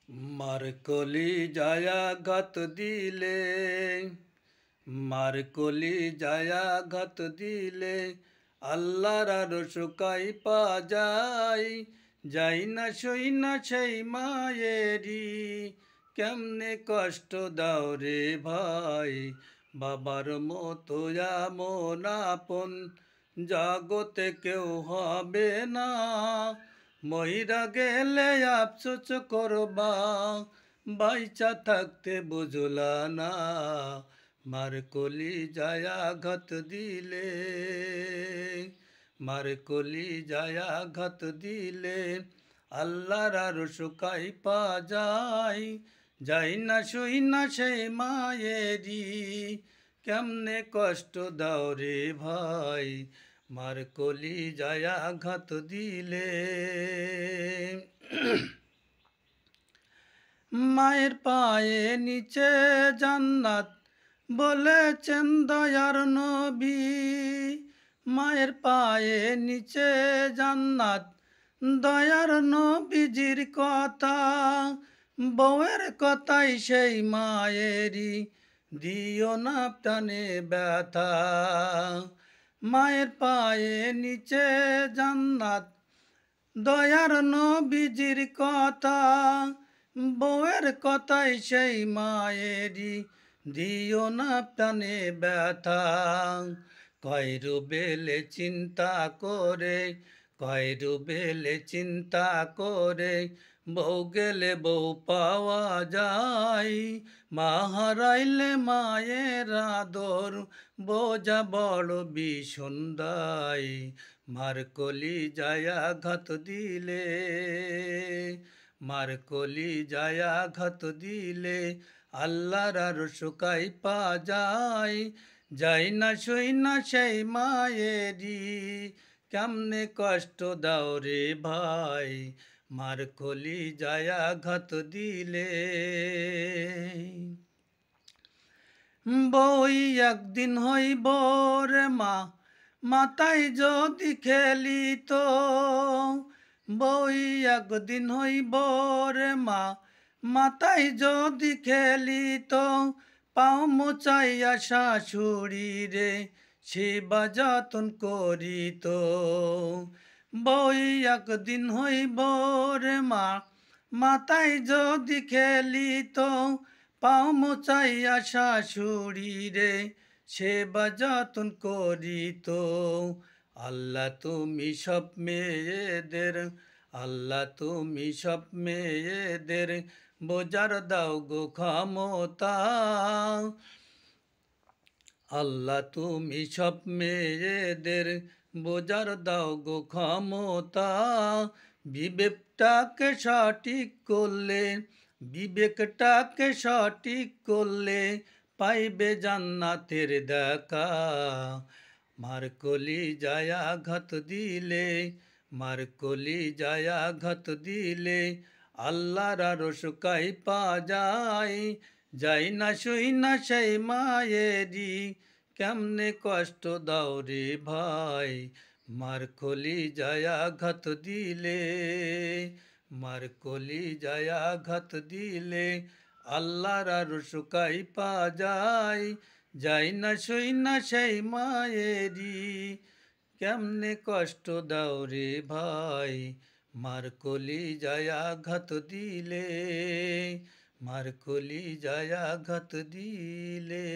মার কলি যায়া ঘাত দিলে, মার কলি যায়া ঘাত দিলে, আল্লাহর আরশ কাইপা যায়। যাই না সই না সেই মায়েরি, কেমনে কষ্ট দাও রে ভাই। বাবার মতো এমন আপন জগতে কেউ হবে না। মইরা গেলে আফসোস করবা, বাইচা থাকতে বুঝলা না। মার কলি যায়া ঘাত দিলে, মার কলি যায়া ঘাত দিলে, আল্লাহর আরশ কাইপা যায়। যাই না শুই না সেই মায়েরি, কেমনে কষ্ট দাও রে ভাই। মার কলি যায়া ঘাত দিলে। মায়ের পায়ে নিচে জান্নাত বলেছেন দয়ার নবী। মায়ের পায়ে নিচে জান্নাত দয়ার নবীজির কথা। বউয়ের কথাই সেই মায়েরই, দিও না টানে ব্যথা। মায়ের পায়ে নিচে জান্নাত দয়ার নবীজির কথা। বউয়ের কথাই সেই মায়েরই, দিও না প্রাণে ব্যথা। কয় রুবেলে চিন্তা করে, কয় রুবেলে চিন্তা করে, বউ গেলে বউ পাওয়া যায়। মা হারাইলে মায়ের আদর, বোঝা বড় ভীষণ দায়। মার কলি যায়া ঘাত দিলে, মার কলি যায়া ঘাত দিলে, আল্লাহর আরশ কাইপা যায়। যাই না শুই না সেই মায়েরি, কেমনে কষ্ট দাও রে ভাই। মার কলি যায়া ঘাত দিলে। বই একদিন হইব রে মা, মাথায় যদি খেলিত। বই একদিন হইব রে মা, মাথায় যদি খেলিত। পাও মোচাইয়া শাশুড়ি রে, সেবা যতন করিত। বই একদিন হইব রে মা, মাথায় যদি খেলিত। পাও মোচাইয়া শাশুড়ি রে, সেবা যতন করিত। আল্লাহ তুমি সব মেয়েদের, আল্লাহ তুমি সব মেয়েদের, বোঝার দাও গো ক্ষমতা। আল্লাহ তুমি সব মেয়েদের, বোঝার দাও গো ক্ষমতা। বিবেকটাকে সঠিক করলে, বিবেকটাকে সঠিক করলে, পাইবে জান্নাতের দেখা। মার কলি যায়া ঘাত দিলে, মার কলি যায়া ঘাত দিলে, আল্লাহর আরশ কাইপা যায়। যাই না শুই না সেই মায়েরি, কেমনে কষ্ট দাও রে ভাই। মার কলি যায়া ঘাত দিলে, মার কলি যায়া ঘাত দিলে, আল্লাহর আরশ কাইপা যায়। যাই না শুই না সেই মায়েরি, কেমনে কষ্ট দাও রে ভাই। মার কলি যায়া ঘাত দিলে, মার কলি যায়া ঘাত দিলে।